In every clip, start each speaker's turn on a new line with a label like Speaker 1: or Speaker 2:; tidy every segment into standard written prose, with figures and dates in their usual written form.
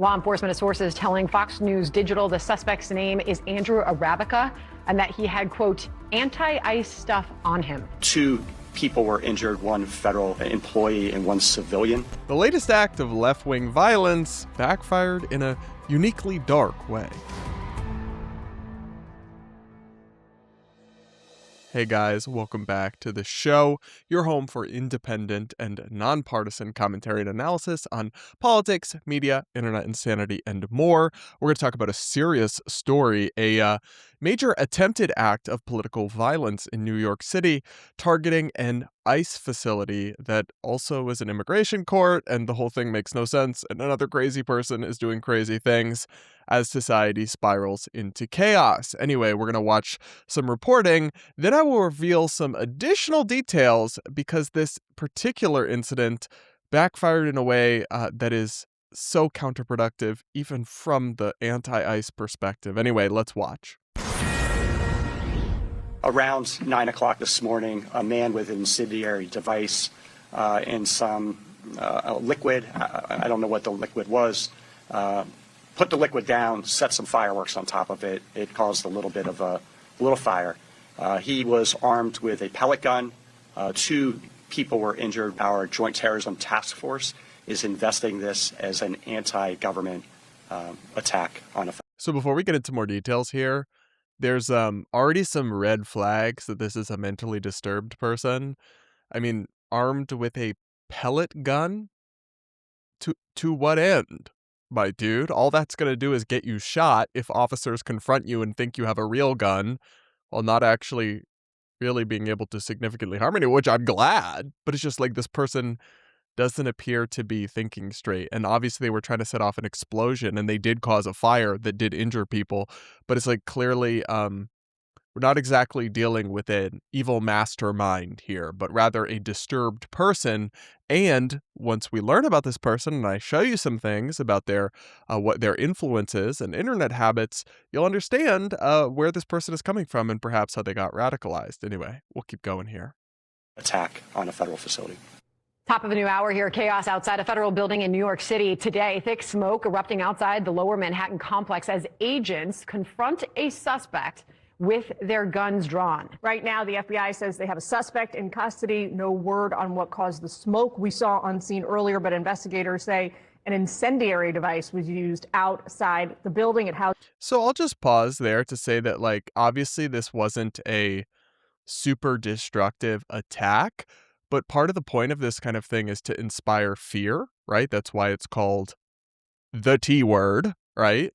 Speaker 1: Law enforcement sources telling Fox News Digital the suspect's name is Andrew Arabica and that he had, quote, anti-ICE stuff on him.
Speaker 2: 2 people were injured, 1 federal employee and 1 civilian.
Speaker 3: The latest act of left-wing violence backfired in a uniquely dark way. Hey guys, welcome back to the show, your home for independent and nonpartisan commentary and analysis on politics, media, internet insanity, and more. We're going to talk about a serious story, a major attempted act of political violence in New York City, targeting an ICE facility that also is an immigration court, and the whole thing makes no sense, and another crazy person is doing crazy things as society spirals into chaos. Anyway, we're going to watch some reporting, then I will reveal some additional details because this particular incident backfired in a way that is so counterproductive, even from the anti-ICE perspective. Anyway, let's watch.
Speaker 2: Around 9 o'clock this morning, a man with an incendiary device and some liquid, I don't know what the liquid was, put the liquid down, set some fireworks on top of it. It caused a little bit of a little fire. He was armed with a pellet gun. 2 people were injured. Our Joint Terrorism Task Force is investigating this as an anti-government attack on a.
Speaker 3: So before we get into more details here, there's already some red flags that this is a mentally disturbed person. I mean, armed with a pellet gun? To what end, my dude? All that's going to do is get you shot if officers confront you and think you have a real gun, while not actually really being able to significantly harm anyone, which I'm glad. But it's just like this person doesn't appear to be thinking straight. And obviously they were trying to set off an explosion, and they did cause a fire that did injure people. But it's like clearly we're not exactly dealing with an evil mastermind here, but rather a disturbed person. And once we learn about this person and I show you some things about their what their influence is and internet habits, you'll understand where this person is coming from and perhaps how they got radicalized. Anyway, we'll keep going here.
Speaker 2: Attack on a federal facility.
Speaker 1: Top of the new hour here, chaos outside a federal building in New York City today. Thick smoke erupting outside the Lower Manhattan complex as agents confront a suspect with their guns drawn.
Speaker 4: Right now, the FBI says they have a suspect in custody. No word on what caused the smoke we saw on scene earlier, but investigators say an incendiary device was used outside the building.
Speaker 3: So I'll just pause there to say that, like, obviously this wasn't a super destructive attack, but part of the point of this kind of thing is to inspire fear, right? That's why it's called the T word, right?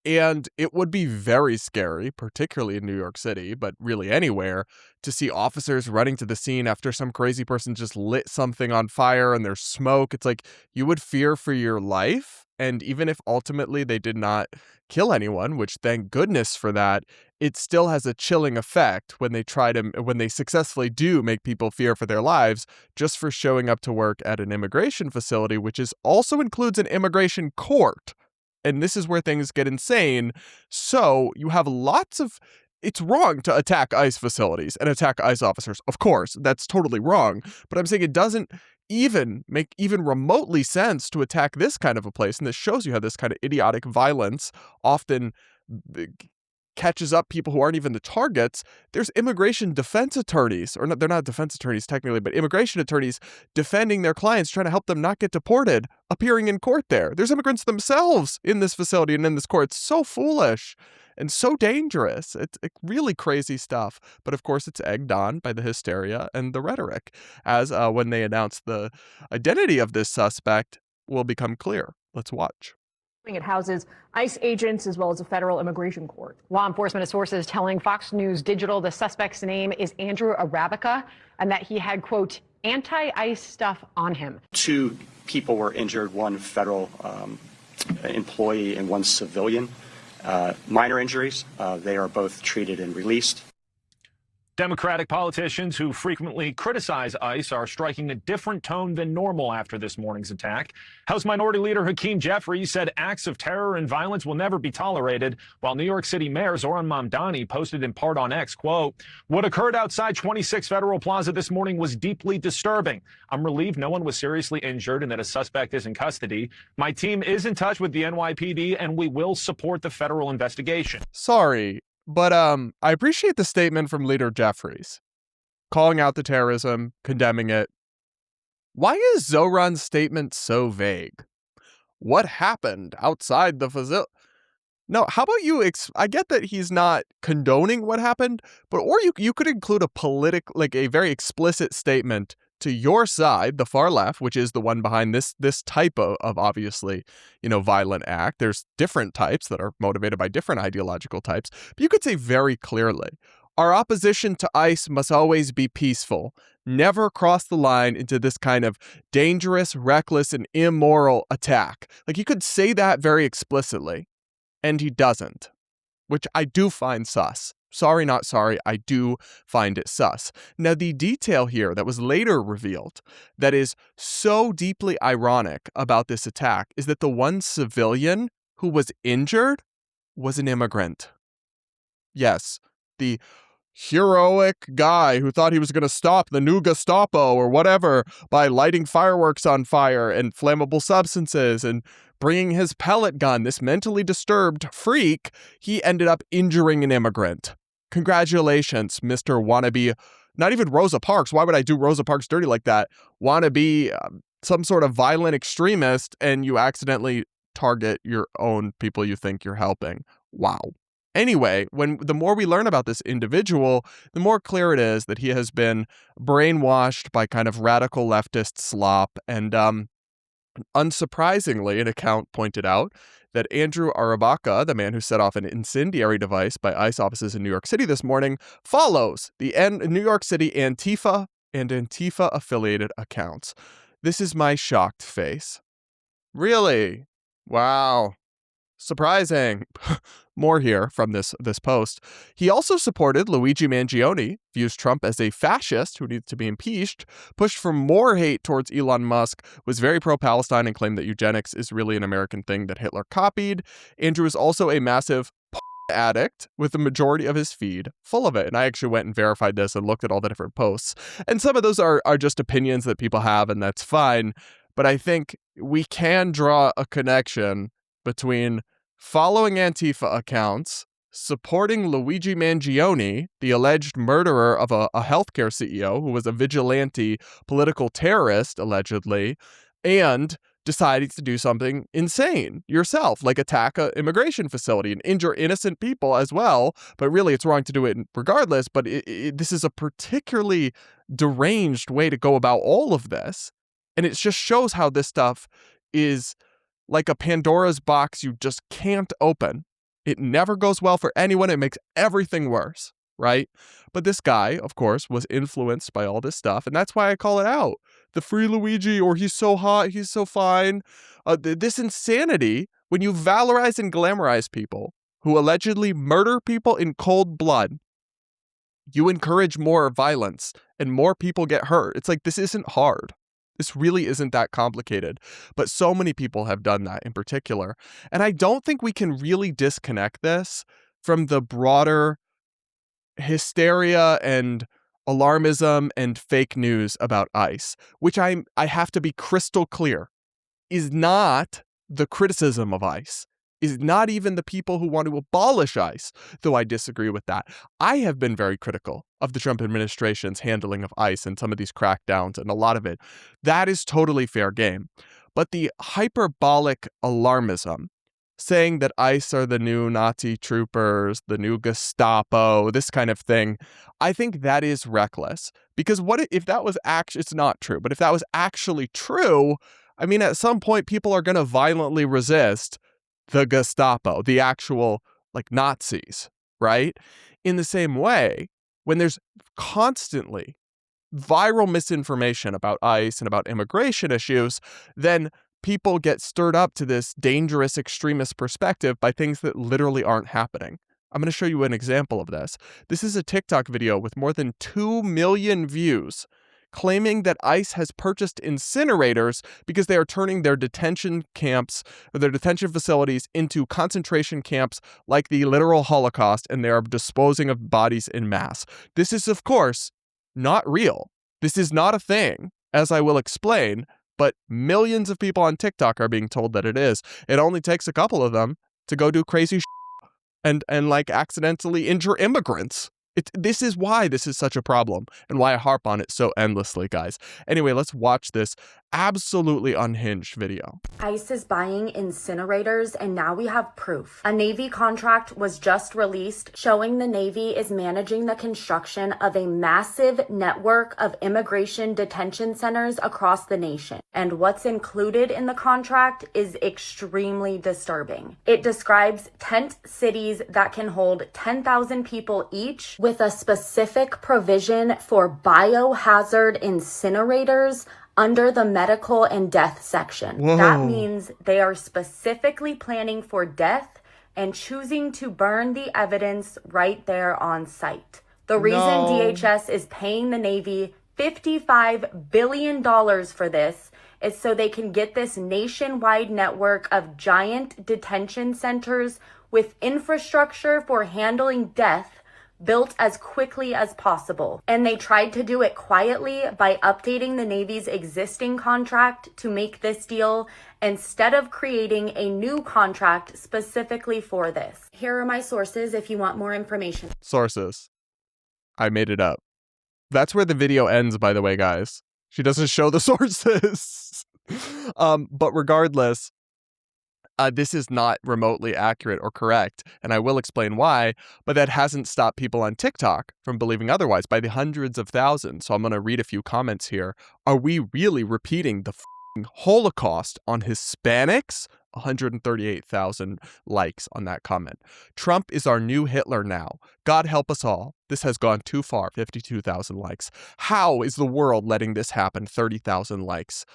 Speaker 3: And it would be very scary, particularly in New York City, but really anywhere, to see officers running to the scene after some crazy person just lit something on fire and there's smoke. It's like you would fear for your life. And even if ultimately they did not kill anyone, which thank goodness for that, it still has a chilling effect when they successfully do make people fear for their lives just for showing up to work at an immigration facility, which also includes an immigration court. And this is where things get insane. So you have it's wrong to attack ICE facilities and attack ICE officers. Of course, that's totally wrong. But I'm saying it doesn't even make even remotely sense to attack this kind of a place. And this shows you how this kind of idiotic violence often catches up people who aren't even the targets. There's immigration defense attorneys, or not, they're not defense attorneys technically, but immigration attorneys defending their clients, trying to help them not get deported, appearing in court there. There's immigrants themselves in this facility and in this court. It's so foolish and so dangerous. It's really crazy stuff. But of course, it's egged on by the hysteria and the rhetoric, as when they announce the identity of this suspect will become clear. Let's watch.
Speaker 4: It houses ICE agents as well as a federal immigration court.
Speaker 1: Law enforcement sources telling Fox News Digital the suspect's name is Andrew Arabica and that he had, quote, anti-ICE stuff on him.
Speaker 2: 2 people were injured, 1 federal employee and 1 civilian. Minor injuries. They are both treated and released.
Speaker 5: Democratic politicians who frequently criticize ICE are striking a different tone than normal after this morning's attack. House Minority Leader Hakeem Jeffries said acts of terror and violence will never be tolerated, while New York City Mayor Zohran Mamdani posted in part on X, quote, "What occurred outside 26 Federal Plaza this morning was deeply disturbing. I'm relieved no one was seriously injured and that a suspect is in custody. My team is in touch with the NYPD and we will support the federal investigation."
Speaker 3: Sorry, but I appreciate the statement from Leader Jeffries, calling out the terrorism, condemning it. Why is Zohran's statement so vague? What happened outside the facility? No, how about you? I get that he's not condoning what happened, but or you could include a very explicit statement to your side, the far left, which is the one behind this type of obviously, violent act. There's different types that are motivated by different ideological types. But you could say very clearly, our opposition to ICE must always be peaceful, never cross the line into this kind of dangerous, reckless, and immoral attack. Like, you could say that very explicitly, and he doesn't, which I do find sus. Sorry, not sorry, I do find it sus. Now, the detail here that was later revealed that is so deeply ironic about this attack is that the one civilian who was injured was an immigrant. Yes, the heroic guy who thought he was going to stop the new Gestapo or whatever by lighting fireworks on fire and flammable substances and bringing his pellet gun, this mentally disturbed freak, he ended up injuring an immigrant. Congratulations, Mr. Wannabe. Not even Rosa Parks. Why would I do Rosa Parks dirty like that? Wannabe some sort of violent extremist, and you accidentally target your own people you think you're helping. Wow. Anyway, the more we learn about this individual, the more clear it is that he has been brainwashed by kind of radical leftist slop. And unsurprisingly, an account pointed out that Andrew Arabaca, the man who set off an incendiary device by ICE offices in New York City this morning, follows the New York City Antifa and Antifa-affiliated accounts. This is my shocked face. Really? Wow. Surprising. More here from this post. He also supported Luigi Mangione, views Trump as a fascist who needs to be impeached, pushed for more hate towards Elon Musk, was very pro-Palestine and claimed that eugenics is really an American thing that Hitler copied. Andrew is also a massive addict with the majority of his feed full of it. And I actually went and verified this and looked at all the different posts. And some of those are just opinions that people have, and that's fine. But I think we can draw a connection between following Antifa accounts, supporting Luigi Mangione, the alleged murderer of a healthcare CEO who was a vigilante political terrorist, allegedly, and deciding to do something insane yourself, like attack an immigration facility and injure innocent people as well. But really, it's wrong to do it regardless. But this is a particularly deranged way to go about all of this. And it just shows how this stuff is like a Pandora's box you just can't open. It never goes well for anyone. It makes everything worse, right? But this guy, of course, was influenced by all this stuff, and that's why I call it out. The free Luigi, or he's so hot, he's so fine. This insanity, when you valorize and glamorize people who allegedly murder people in cold blood, you encourage more violence and more people get hurt. It's like, this isn't hard. This really isn't that complicated, but so many people have done that in particular. And I don't think we can really disconnect this from the broader hysteria and alarmism and fake news about ICE, which I have to be crystal clear, is not the criticism of ICE, is not even the people who want to abolish ICE, though I disagree with that. I have been very critical of the Trump administration's handling of ICE and some of these crackdowns and a lot of it. That is totally fair game. But the hyperbolic alarmism, saying that ICE are the new Nazi troopers, the new Gestapo, this kind of thing, I think that is reckless. Because what if that was it's not true, but if that was actually true, I mean, at some point people are going to violently resist the Gestapo, the actual Nazis, right? In the same way, when there's constantly viral misinformation about ICE and about immigration issues, then people get stirred up to this dangerous extremist perspective by things that literally aren't happening. I'm going to show you an example of this. This is a TikTok video with more than 2 million views claiming that ICE has purchased incinerators because they are turning their detention camps or their detention facilities into concentration camps like the literal Holocaust, and they are disposing of bodies in mass. This is, of course, not real. This is not a thing, as I will explain, but millions of people on TikTok are being told that it is. It only takes a couple of them to go do crazy and like accidentally injure immigrants. This is why this is such a problem and why I harp on it so endlessly, guys. Anyway, let's watch this absolutely unhinged video.
Speaker 6: ICE is buying incinerators, and now we have proof. A Navy contract was just released showing the Navy is managing the construction of a massive network of immigration detention centers across the nation. And what's included in the contract is extremely disturbing. It describes tent cities that can hold 10,000 people each, with a specific provision for biohazard incinerators under the medical and death section.
Speaker 3: Whoa.
Speaker 6: That means they are specifically planning for death and choosing to burn the evidence right there on site. The reason DHS is paying the Navy $55 billion for this is so they can get this nationwide network of giant detention centers with infrastructure for handling death built as quickly as possible. And they tried to do it quietly by updating the Navy's existing contract to make this deal instead of creating a new contract specifically for this. Here are my sources if you want more information.
Speaker 3: Sources. I made it up. That's where the video ends, by the way, guys. She doesn't show the sources. But regardless, this is not remotely accurate or correct, and I will explain why, but that hasn't stopped people on TikTok from believing otherwise by the hundreds of thousands. So I'm going to read a few comments here. Are we really repeating the Holocaust on Hispanics? 138,000 likes on that comment. Trump is our new Hitler now. God help us all. This has gone too far. 52,000 likes. How is the world letting this happen? 30,000 likes.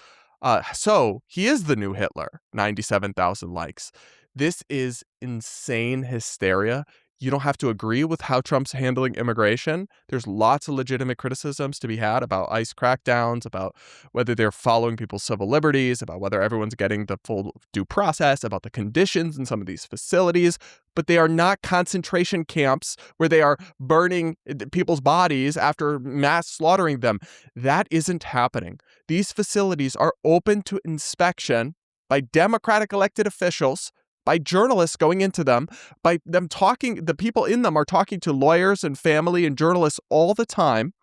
Speaker 3: So he is the new Hitler. 97,000 likes. This is insane hysteria. You don't have to agree with how Trump's handling immigration. There's lots of legitimate criticisms to be had about ICE crackdowns, about whether they're following people's civil liberties, about whether everyone's getting the full due process, about the conditions in some of these facilities. But they are not concentration camps where they are burning people's bodies after mass slaughtering them. That isn't happening. These facilities are open to inspection by Democratic elected officials, by journalists going into them, by them talking, the people in them are talking to lawyers and family and journalists all the time.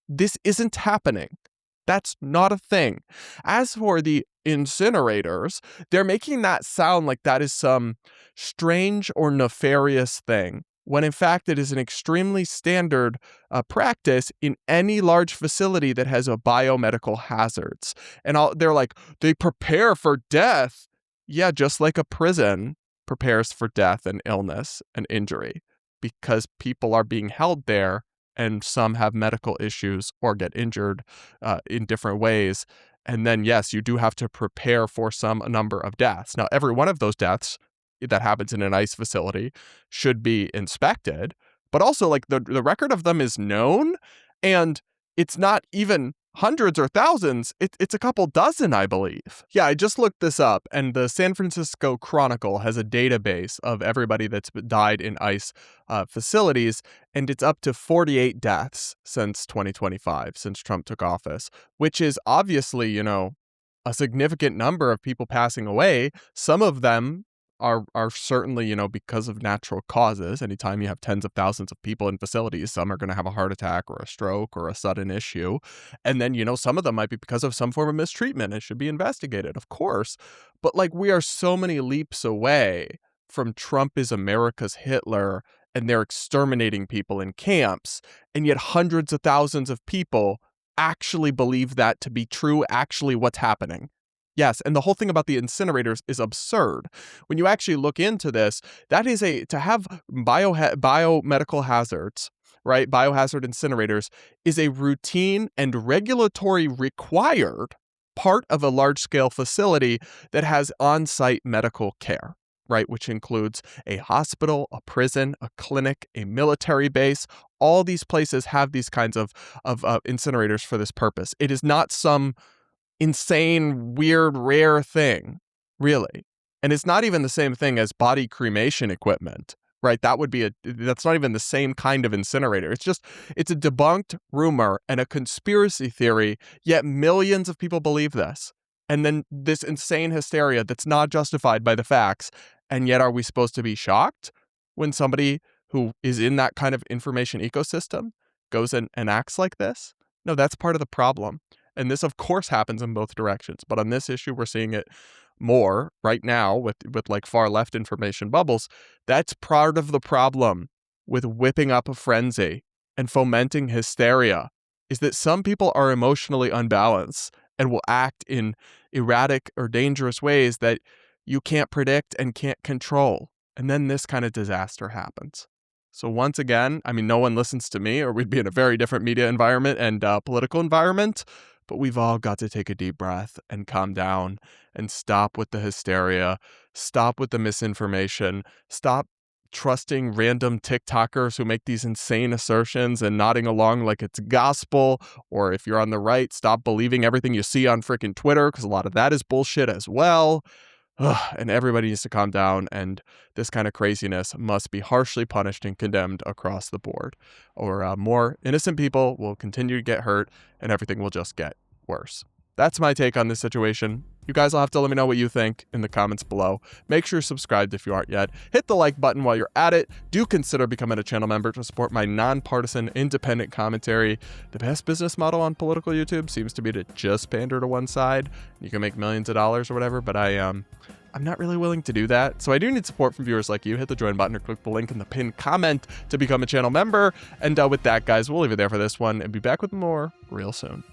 Speaker 3: This isn't happening. That's not a thing. As for the incinerators, they're making that sound like that is some strange or nefarious thing, when in fact it is an extremely standard practice in any large facility that has a biomedical hazards. And they're like, they prepare for death. Yeah, just like a prison prepares for death and illness and injury, because people are being held there and some have medical issues or get injured in different ways. And then, yes, you do have to prepare for some number of deaths. Now, every one of those deaths that happens in an ICE facility should be inspected, but also like the record of them is known, and it's not even hundreds or thousands, it's a couple dozen, I believe. Yeah, I just looked this up, and the San Francisco Chronicle has a database of everybody that's died in ICE facilities, and it's up to 48 deaths since 2025, since Trump took office, which is obviously, a significant number of people passing away. Some of them are certainly, because of natural causes. Anytime you have tens of thousands of people in facilities, some are going to have a heart attack or a stroke or a sudden issue. And then, some of them might be because of some form of mistreatment. It should be investigated, of course. But we are so many leaps away from Trump is America's Hitler and they're exterminating people in camps. And yet hundreds of thousands of people actually believe that to be true, actually what's happening. Yes, and the whole thing about the incinerators is absurd. When you actually look into this, that is to have biomedical hazards, right? Biohazard incinerators is a routine and regulatory required part of a large-scale facility that has on-site medical care. right, which includes a hospital, a prison, a clinic, a military base. All these places have these kinds of incinerators for this purpose. It is not some insane, weird, rare thing, really. And it's not even the same thing as body cremation equipment, right? That's not even the same kind of incinerator. It's a debunked rumor and a conspiracy theory, yet millions of people believe this. And then this insane hysteria that's not justified by the facts. And yet are we supposed to be shocked when somebody who is in that kind of information ecosystem goes and acts like this? No, that's part of the problem. And this, of course, happens in both directions. But on this issue, we're seeing it more right now with like far left information bubbles. That's part of the problem with whipping up a frenzy and fomenting hysteria, is that some people are emotionally unbalanced and will act in erratic or dangerous ways that you can't predict and can't control. And then this kind of disaster happens. So once again, I mean, no one listens to me or we'd be in a very different media environment and political environment. But we've all got to take a deep breath and calm down and stop with the hysteria, stop with the misinformation, stop trusting random TikTokers who make these insane assertions and nodding along like it's gospel. Or if you're on the right, stop believing everything you see on freaking Twitter, because a lot of that is bullshit as well. And everybody needs to calm down, and this kind of craziness must be harshly punished and condemned across the board, or more innocent people will continue to get hurt and everything will just get worse. That's my take on this situation. You guys will have to let me know what you think in the comments below. Make sure you're subscribed if you aren't yet. Hit the like button while you're at it. Do consider becoming a channel member to support my nonpartisan, independent commentary. The best business model on political YouTube seems to be to just pander to one side. You can make millions of dollars or whatever, but I'm not really willing to do that. So I do need support from viewers like you. Hit the join button or click the link in the pinned comment to become a channel member. And with that, guys, we'll leave it there for this one and be back with more real soon.